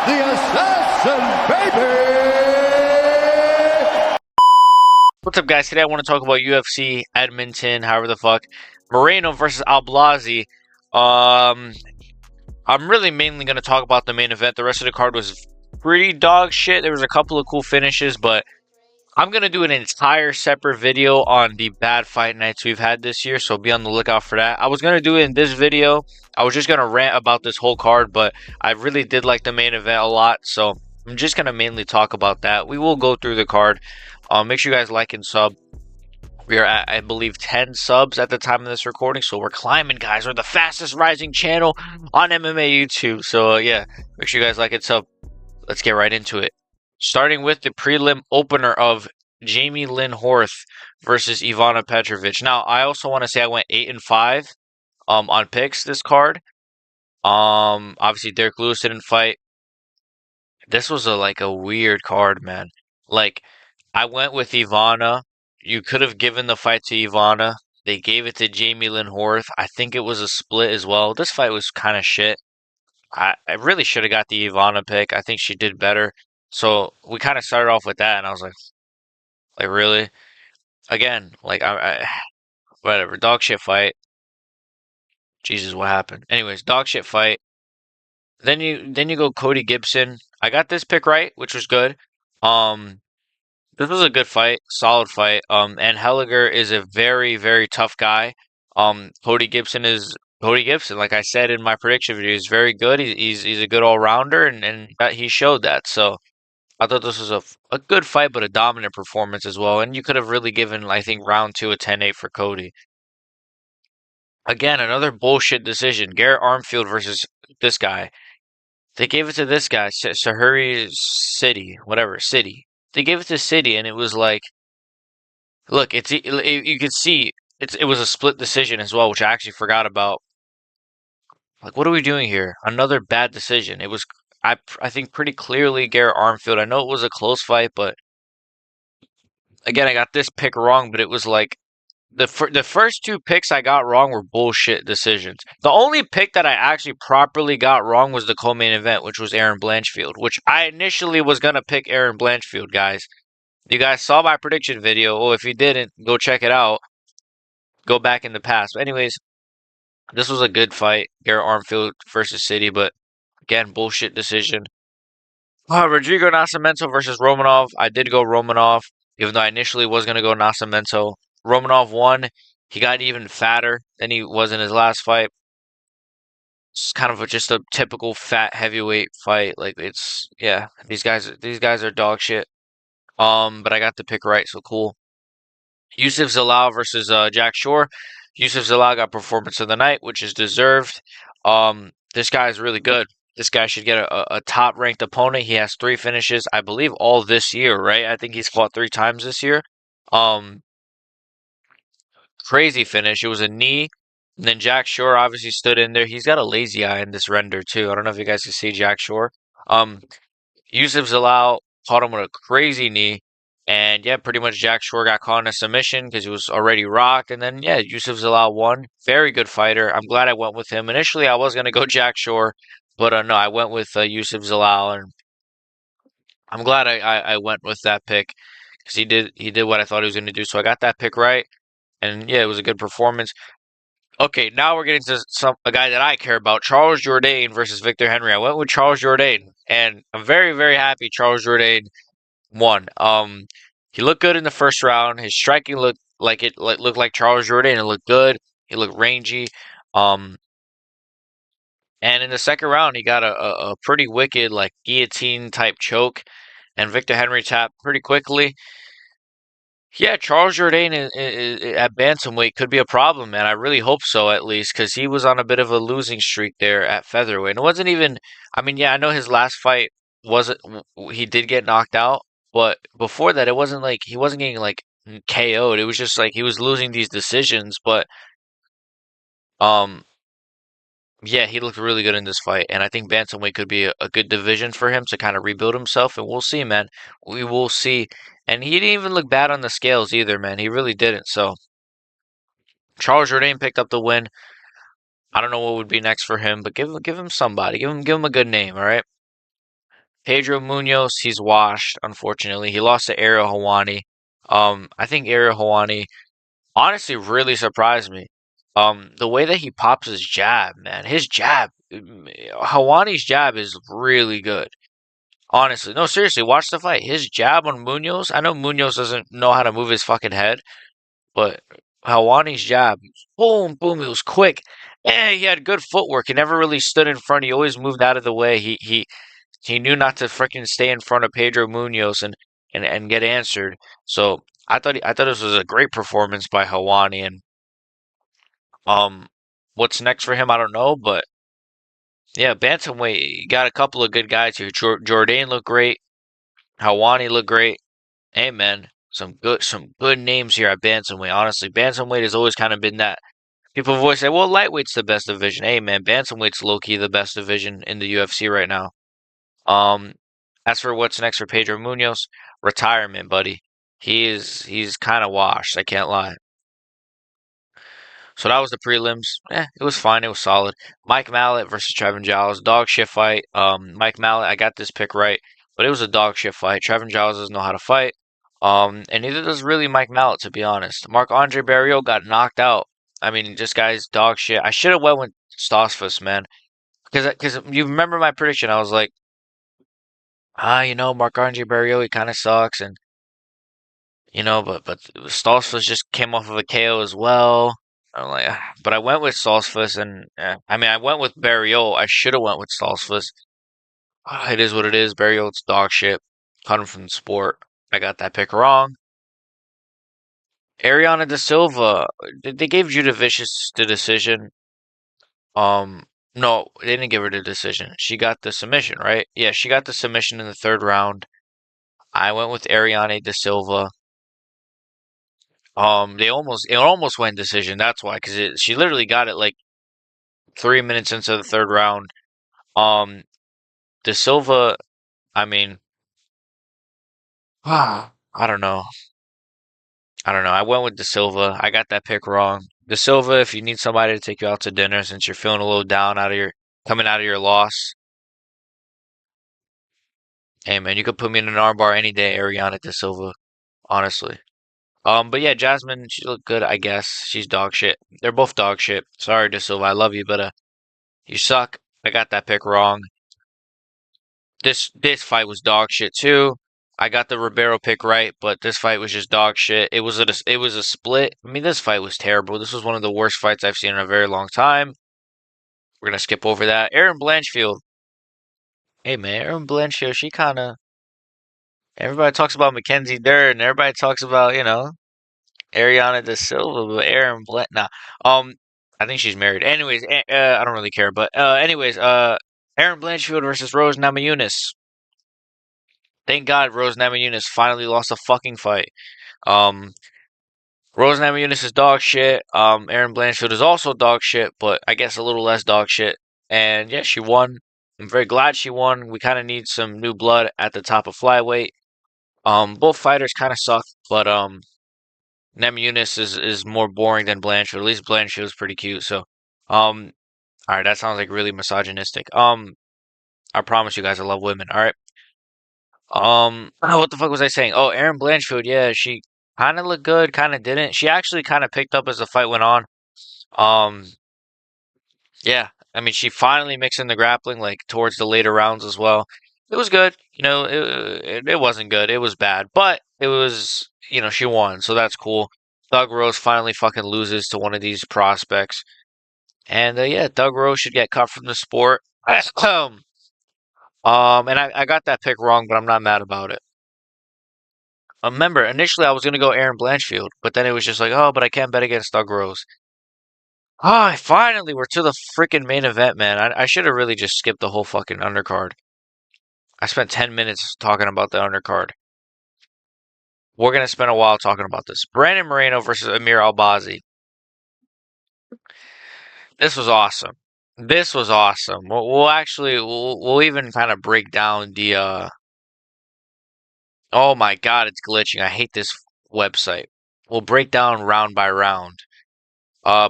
the assassin, baby! What's up, guys? Today I want to talk about UFC Edmonton, however the fuck. Moreno versus Albazi. I'm really mainly going to talk about the main event. The rest of the card was pretty dog shit. There was a couple of cool finishes, but I'm going to do an entire separate video on the bad fight nights we've had this year, so be on the lookout for that. I was going to do it in this video. I was just going to rant about this whole card, but I really did like the main event a lot, so I'm just going to mainly talk about that. We will go through the card. Make sure you guys like and sub. We are at, I believe, 10 subs at the time of this recording, so we're climbing, guys. We're the fastest rising channel on MMA YouTube, so yeah, make sure you guys like and sub. Let's get right into it. Starting with the prelim opener of Jamie Lynn Horth versus Ivana Petrovic. Now, I also want to say I went 8-5 on picks this card. Obviously Derek Lewis didn't fight. This was like a weird card, man. Like, I went with Ivana. You could have given the fight to Ivana. They gave it to Jamie Lynn Horth. I think it was a split as well. This fight was kind of shit. I really should have got the Ivana pick. I think she did better. So we kind of started off with that, and I was like really? Again, like whatever, dog shit fight. Jesus, what happened? Anyways, dog shit fight. Then you go Cody Gibson. I got this pick right, which was good. This was a good fight, solid fight. And Helliger is a very, very tough guy. Cody Gibson is Cody Gibson. Like I said in my prediction video, he's very good. He's a good all rounder, and that he showed that. So I thought this was a good fight, but a dominant performance as well. And you could have really given, I think, round 2 a 10-8 for Cody. Again, another bullshit decision. Garrett Armfield versus this guy. They gave it to this guy, Sahuri City, whatever, City. They gave it to City, and it was like, look, you could see it was a split decision as well, which I actually forgot about. Like, what are we doing here? Another bad decision. It was, I think, pretty clearly Garrett Armfield. I know it was a close fight, but again, I got this pick wrong. But it was like the first 2 picks I got wrong were bullshit decisions. The only pick that I actually properly got wrong was the co-main event, which was Aaron Blanchfield, which I initially was gonna pick Aaron Blanchfield, guys. You guys saw my prediction video. Oh, if you didn't, go check it out. Go back in the past. But anyways, this was a good fight. Garrett Armfield versus City, but again, bullshit decision. Rodrigo Nascimento versus Romanov. I did go Romanov, even though I initially was going to go Nascimento. Romanov won. He got even fatter than he was in his last fight. It's kind of just a typical fat heavyweight fight. Like, it's, yeah, these guys are dog shit. But I got the pick right, so cool. Yusuf Zalal versus Jack Shore. Yusuf Zalal got performance of the night, which is deserved. This guy is really good. This guy should get a top-ranked opponent. He has 3 finishes, I believe, all this year, right? I think he's fought 3 times this year. Crazy finish. It was a knee. And then Jack Shore obviously stood in there. He's got a lazy eye in this render, too. I don't know if you guys can see Jack Shore. Yusuf Zalal caught him with a crazy knee. And yeah, pretty much Jack Shore got caught in a submission because he was already rocked. And then, yeah, Yusuf Zalal won. Very good fighter. I'm glad I went with him. Initially, I was going to go Jack Shore. But no, I went with Yusuf Zalal. And I'm glad I went with that pick because he did what I thought he was going to do. So I got that pick right. And yeah, it was a good performance. Okay, now we're getting to a guy that I care about, Charles Jourdain versus Victor Henry. I went with Charles Jourdain, and I'm very, very happy Charles Jourdain won. He looked good in the first round. His striking looked like looked like Charles Jourdain. It looked good. He looked rangy. And in the second round, he got a pretty wicked like guillotine type choke, and Victor Henry tapped pretty quickly. Yeah, Charles Jourdain at bantamweight could be a problem, man. I really hope so, at least, because he was on a bit of a losing streak there at featherweight. And it wasn't even, I mean, yeah, I know his last fight wasn't, he did get knocked out, but before that, it wasn't like he wasn't getting like KO'd. It was just like he was losing these decisions, but um, yeah, he looked really good in this fight, and I think bantamweight could be a good division for him to kind of rebuild himself, and we'll see, man. We will see. And he didn't even look bad on the scales either, man. He really didn't. So Charles Jourdain picked up the win. I don't know what would be next for him, but give him somebody. Give him a good name, all right? Pedro Munoz, he's washed, unfortunately. He lost to Ariel Helwani. I think Ariel Helwani honestly really surprised me. The way that he pops his jab, man, his jab, Helwani's jab is really good. Honestly, no, seriously, watch the fight. His jab on Munoz. I know Munoz doesn't know how to move his fucking head, but Helwani's jab, boom, boom, it was quick. And he had good footwork. He never really stood in front. He always moved out of the way. He knew not to freaking stay in front of Pedro Munoz and get answered. So I thought this was a great performance by Helwani. And um, what's next for him? I don't know, but yeah, bantamweight you got a couple of good guys here. Jourdain looked great. Helwani looked great. Hey man, some good names here at bantamweight. Honestly, bantamweight has always kind of been that. People have always said, "Well, lightweight's the best division." Hey man, bantamweight's low key the best division in the UFC right now. Um, as for what's next for Pedro Munoz, retirement, buddy. He's kind of washed. I can't lie. So that was the prelims. It was fine. It was solid. Mike Mallet versus Trevin Giles, dog shit fight. Mike Mallet, I got this pick right, but it was a dog shit fight. Trevin Giles doesn't know how to fight. And neither does really Mike Mallet, to be honest. Marc Andre Barrios got knocked out. I mean, this guy's dog shit. I should have went with Stosfus, man, because you remember my prediction. I was like, Marc Andre Barrios, he kind of sucks, and but Stoltzfus just came off of a KO as well. I'm like, but I went with Stoltzfus, and I mean, I went with Barrios. I should have went with Stoltzfus. It is what it is. Barrios dog shit. Cut him from the sport. I got that pick wrong. Ariana Da Silva. They gave Judah Vicious the decision. No, they didn't give her the decision. She got the submission, right? Yeah, she got the submission in the third round. I went with Ariane Da Silva. It almost went decision. That's why, because she literally got it like 3 minutes into the third round. Um, De Silva. I mean, I don't know. I don't know. I went with De Silva. I got that pick wrong. De Silva, if you need somebody to take you out to dinner since you're feeling a little down coming out of your loss, hey man, you could put me in an armbar any day, Ariana De Silva. Honestly. But yeah, Jasmine, she looked good, I guess. She's dog shit. They're both dog shit. Sorry, De Silva, I love you, but you suck. I got that pick wrong. This fight was dog shit too. I got the Ribeiro pick right, but this fight was just dog shit. It was a split. I mean, this fight was terrible. This was one of the worst fights I've seen in a very long time. We're gonna skip over that. Aaron Blanchfield. Hey man, Aaron Blanchfield. She kind of everybody talks about Mackenzie Dern, and everybody talks about Ariana Da Silva, but Aaron Blanch. Nah, I think she's married. Anyways, I don't really care, but Aaron Blanchfield versus Rose Namajunas. Thank God Rose Namajunas finally lost a fucking fight. Um, Rose Namajunas is dog shit. Aaron Blanchfield is also dog shit, but I guess a little less dog shit. And yeah, she won. I'm very glad she won. We kind of need some new blood at the top of flyweight. Both fighters kind of suck, but Namajunas is more boring than Blanchfield. At least Blanchfield is pretty cute. So, all right, that sounds like really misogynistic. I promise you guys, I love women. All right. What the fuck was I saying? Oh, Erin Blanchfield, yeah, she kind of looked good, kind of didn't. She actually kind of picked up as the fight went on. Um, yeah, I mean, she finally mixed in the grappling like towards the later rounds as well. It was good, it wasn't good, it was bad, but it was, she won, so that's cool. Doug Rose finally fucking loses to one of these prospects, and yeah, Doug Rose should get cut from the sport. And I got that pick wrong, but I'm not mad about it. Remember, initially I was gonna go Aaron Blanchfield, but then it was just like, oh, but I can't bet against Doug Rose. Ah, finally, we're to the freaking main event, man. I should have really just skipped the whole fucking undercard. I spent 10 minutes talking about the undercard. We're gonna spend a while talking about this. Brandon Moreno versus Amir Albazi. This was awesome. This was awesome. We'll even kind of break down the oh my God, it's glitching. I hate this website. We'll break down round by round.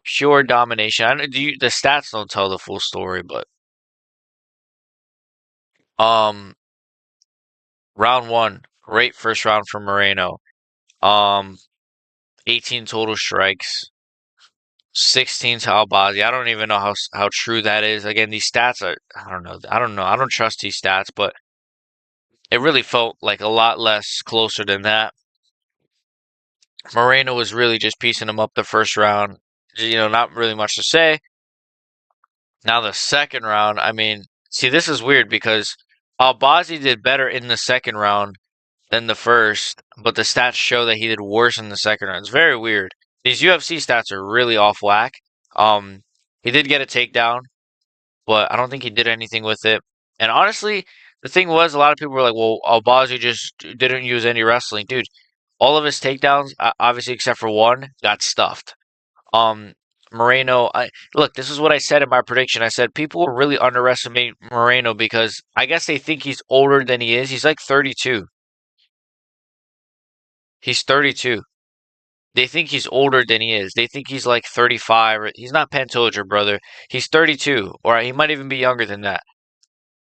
Pure domination. I know the stats don't tell the full story, but um, Round one, great first round for Moreno. Um, 18 total strikes, 16 to Albazi. I don't even know how true that is. Again, these stats are I don't know. I don't know. I don't trust these stats, but it really felt like a lot less closer than that. Moreno was really just piecing him up the first round. Not really much to say. Now the second round, I mean, see, this is weird because Albazi did better in the second round than the first, but the stats show that he did worse in the second round. It's very weird. These UFC stats are really off whack. Um, he did get a takedown, but I don't think he did anything with it. And honestly, the thing was, a lot of people were like, "Well, Albazi just didn't use any wrestling, dude." All of his takedowns, obviously except for one, got stuffed. Um, Moreno, look, this is what I said in my prediction. I said people really underestimate Moreno because I guess they think he's older than he is. He's like 32. He's 32. They think he's older than he is. They think he's like 35. He's not Pantoja, brother. He's 32, or he might even be younger than that.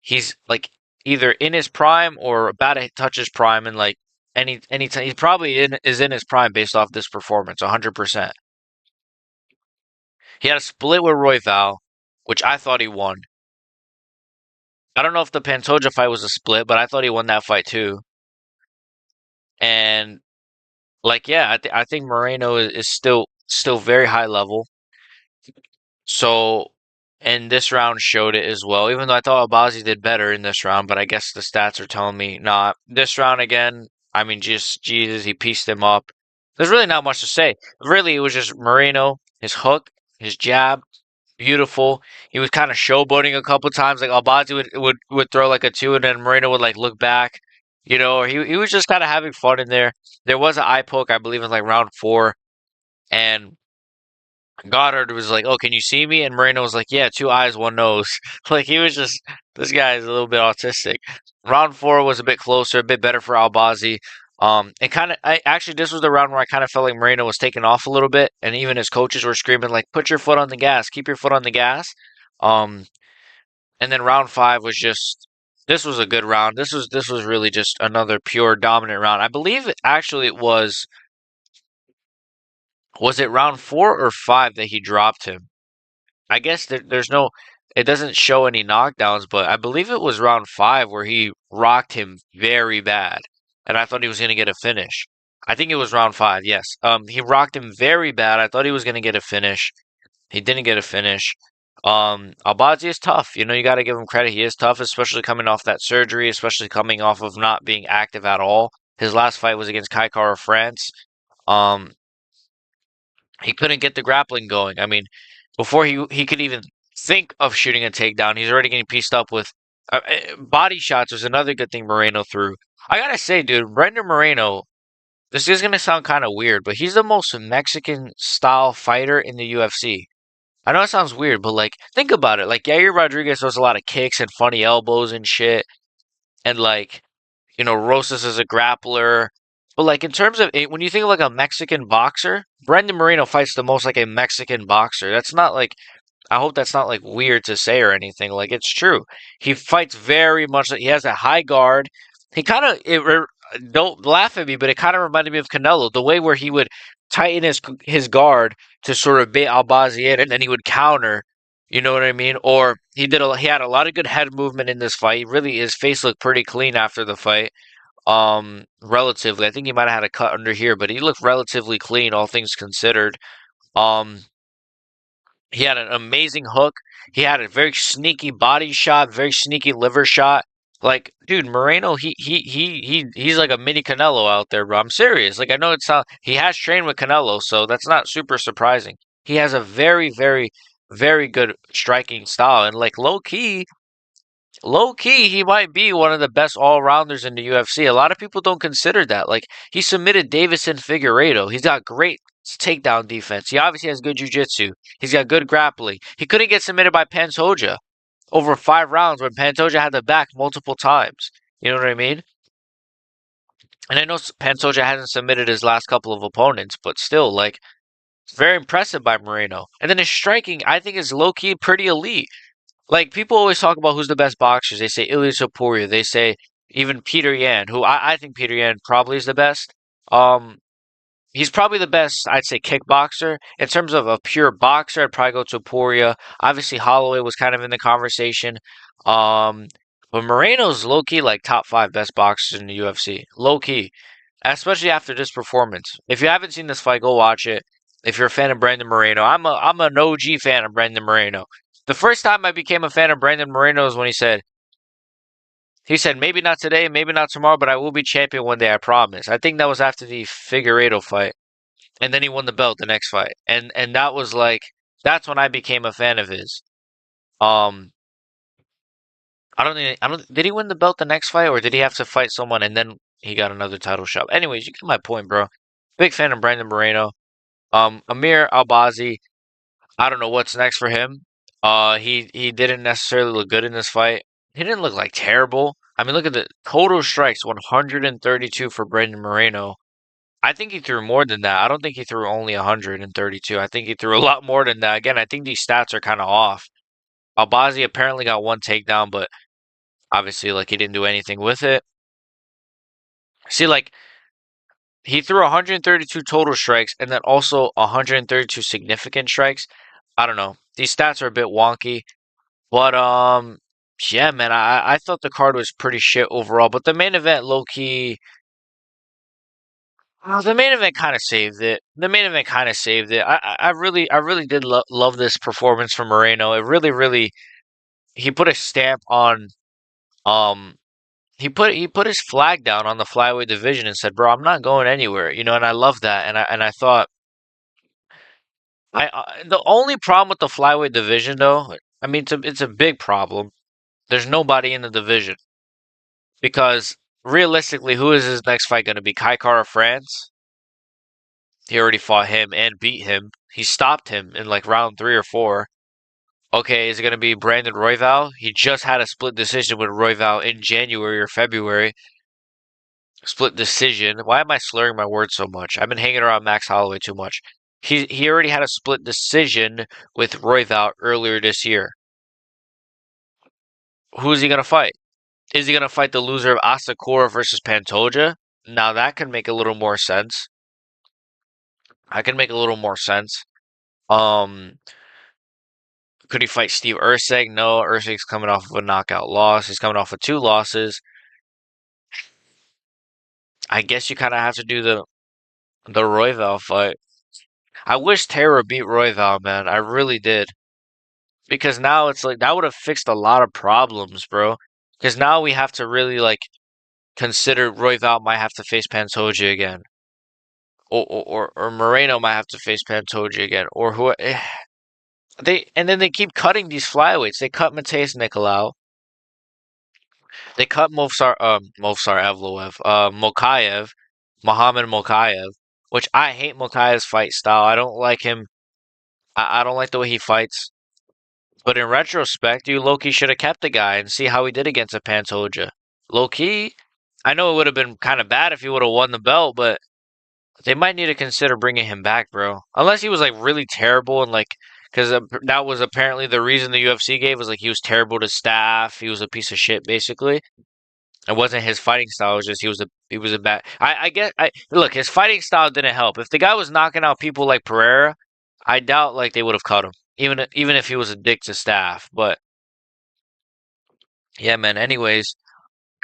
He's like either in his prime or about to touch his prime, and like any time he probably is in his prime based off this performance, 100%. He had a split with Royval, which I thought he won. I don't know if the Pantoja fight was a split, but I thought he won that fight too. And like, yeah, I think Moreno is still very high level. So, and this round showed it as well. Even though I thought Albazi did better in this round, but I guess the stats are telling me not. This round again, I mean, just Jesus, he pieced him up. There's really not much to say. Really, it was just Moreno, his hook, his jab, beautiful. He was kind of showboating a couple times. Like Albazi would throw like a two, and then Moreno would like look back. Or he was just kind of having fun in there. There was an eye poke, I believe, in like round four, and Goddard was like, "Oh, can you see me?" And Moreno was like, "Yeah, two eyes, one nose." Like he was just this guy is a little bit autistic. Round four was a bit closer, a bit better for Albazi. And kind of, I actually this was the round where I kind of felt like Moreno was taking off a little bit, and even his coaches were screaming like, "Put your foot on the gas, keep your foot on the gas." Um, and then round five was just this was a good round. This was really just another pure dominant round. I believe actually it was it round four or five that he dropped him. I guess there's no, it doesn't show any knockdowns, but I believe it was round five where he rocked him very bad, and I thought he was gonna get a finish. I think it was round five. Yes. He rocked him very bad. I thought he was gonna get a finish. He didn't get a finish. Albazi is tough. You got to give him credit. He is tough, especially coming off that surgery, especially coming off of not being active at all. His last fight was against Kai Kara France. Um, he couldn't get the grappling going. I mean, before he could even think of shooting a takedown, he's already getting pieced up with body shots. Was another good thing Moreno threw. I gotta say, dude, Brendan Moreno. This is gonna sound kind of weird, but he's the most Mexican style fighter in the UFC. I know it sounds weird, but like think about it. Like Yair Rodriguez throws a lot of kicks and funny elbows and shit, and like Rosas is a grappler. But like in terms of when you think of like a Mexican boxer, Brendan Moreno fights the most like a Mexican boxer. That's not like I hope that's not like weird to say or anything. Like it's true. He fights very much. He has a high guard. He kind of don't laugh at me, but it kind of reminded me of Canelo. The way where he would tighten his guard to sort of bait Albazi in, and then he would counter. You know what I mean? Or he had a lot of good head movement in this fight. Really, his face looked pretty clean after the fight. Relatively, I think he might have had a cut under here, but he looked relatively clean, all things considered. Um, he had an amazing hook. He had a very sneaky body shot, very sneaky liver shot. Like, dude, Moreno, he's like a mini Canelo out there, bro. I'm serious. Like, I know it's not. He has trained with Canelo, so that's not super surprising. He has a very, very, very good striking style, and like low key, he might be one of the best all rounders in the UFC. A lot of people don't consider that. Like, he submitted Davison Figueiredo. He's got great takedown defense. He obviously has good jiu-jitsu. He's got good grappling. He couldn't get submitted by Pantoja over 5 rounds when Pantoja had the back multiple times. You know what I mean? And I know Pantoja hasn't submitted his last couple of opponents, but still, like, it's very impressive by Moreno. And then his striking, I think, is low key pretty elite. Like people always talk about who's the best boxers. They say Ilia Topuria. They say even Peter Yan, who I think Peter Yan probably is the best. Um, he's probably the best, I'd say, kickboxer. In terms of a pure boxer, I'd probably go to Poria. Obviously, Holloway was kind of in the conversation. Um, but Moreno's low key like top five best boxers in the UFC. Low key, especially after this performance. If you haven't seen this fight, go watch it. If you're a fan of Brandon Moreno, I'm an OG fan of Brandon Moreno. The first time I became a fan of Brandon Moreno is when he said maybe not today, maybe not tomorrow, but I will be champion one day, I promise. I think that was after the Figueiredo fight, and then he won the belt the next fight, and that was like that's when I became a fan of his. Um, I don't. Did he win the belt the next fight, or did he have to fight someone and then he got another title shot? Anyways, you get my point, bro. Big fan of Brandon Moreno. Amir Albazi. I don't know what's next for him. He didn't necessarily look good in this fight. He didn't look like terrible. I mean, look at the total strikes, 132 for Brandon Moreno. I think he threw more than that. I don't think he threw only 132. I think he threw a lot more than that. Again, I think these stats are kind of off. Albazi apparently got one takedown, but obviously, like, he didn't do anything with it. See, like, he threw 132 total strikes and then also 132 significant strikes. I don't know. These stats are a bit wonky, but yeah, man, I thought the card was pretty shit overall. But the main event, low key, the main event kind of saved it. The main event kind of saved it. I really did love this performance from Moreno. It really, he put a stamp on, um, he put his flag down on the flyweight division and said, "Bro, I'm not going anywhere." And I love that. And I thought, the only problem with the flyweight division, though, I mean, it's a big problem. There's nobody in the division because realistically, who is his next fight going to be? Kai Kara France? He already fought him and beat him. He stopped him in like round 3 or 4. Okay, is it going to be Brandon Royval? He just had a split decision with Royval in January or February. Split decision. Why am I slurring my words so much? I've been hanging around Max Holloway too much. He already had a split decision with Royval earlier this year. Who is he going to fight? Is he going to fight the loser of Asakura versus Pantoja? Now that can make a little more sense. I can make a little more sense. Um, could he fight Steve Erceg? No, Erceg's coming off of a knockout loss. He's coming off of 2 losses. I guess you kind of have to do the Royval fight. I wish Tara beat Royval, man. I really did. Because now it's like that would have fixed a lot of problems, bro. Because now we have to really like consider Royval might have to face Pantoja again. Or Moreno might have to face Pantoja again. Or who and then they keep cutting these flyweights. They cut Mateus Nicolau. They cut Movsar Evloev, Mokaev, Mohamed Mokaev, which I hate Mokaev's fight style. I don't like him. I don't like the way he fights. But in retrospect, you low-key should have kept the guy and see how he did against a Pantoja. Low-key, I know it would have been kind of bad if he would have won the belt, but they might need to consider bringing him back, bro. Unless he was like really terrible and like, because that was apparently the reason the UFC gave was like he was terrible to staff. He was a piece of shit, basically. It wasn't his fighting style. It was just he was a bad. I get. I look. His fighting style didn't help. If the guy was knocking out people like Pereira, I doubt like they would have cut him. Even if he was a dick to staff. But yeah, man. Anyways,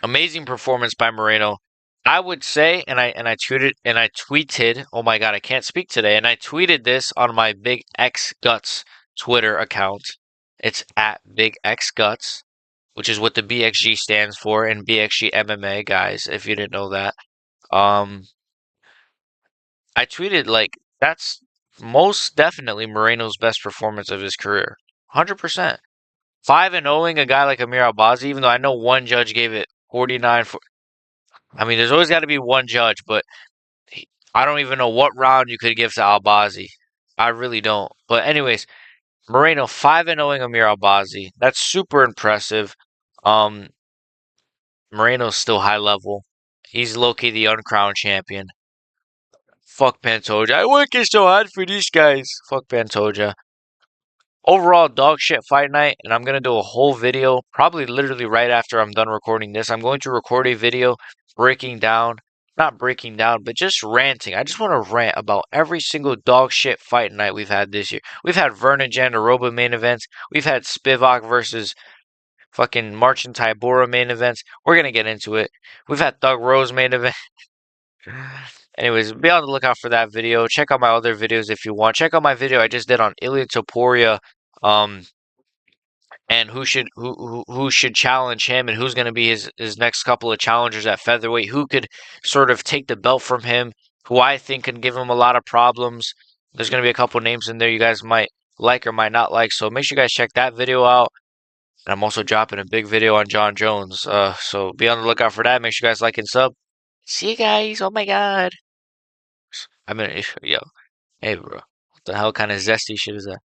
amazing performance by Moreno. I would say, and I tweeted. Oh my god, I can't speak today. And I tweeted this on my Big X Guts Twitter account. It's at Big X Guts, which is what the BXG stands for in BXG MMA, guys, if you didn't know that. Um, I tweeted like that's most definitely Moreno's best performance of his career. 100%. 5-0ing a guy like Amir Albazi, even though I know one judge gave it 49 for. I mean, there's always got to be one judge, but I don't even know what round you could give to Albazi. I really don't. But anyways, Moreno 5-0ing Amir Albazi. That's super impressive. Um, Moreno's still high level. He's low-key the uncrowned champion. Fuck Pantoja. I work so hard for these guys. Fuck Pantoja. Overall, dog shit fight night, and I'm gonna do a whole video, probably literally right after I'm done recording this. I'm going to record a video breaking down, not breaking down, but just ranting. I just want to rant about every single dog shit fight night we've had this year. We've had Vernon Jandaroba main events. We've had Spivak versus fucking Marcin Tybura main events. We're gonna get into it. We've had Thug Rose main event. Anyways, be on the lookout for that video. Check out my other videos if you want. Check out my video I just did on Ilya Topuria, um, and who should challenge him, and who's going to be his next couple of challengers at featherweight. Who could sort of take the belt from him? Who I think can give him a lot of problems. There's going to be a couple names in there you guys might like or might not like. So make sure you guys check that video out. And I'm also dropping a big video on John Jones. So be on the lookout for that. Make sure you guys like and sub. See you guys. Oh my god. I mean, yo, hey bro, what the hell kind of zesty shit is that?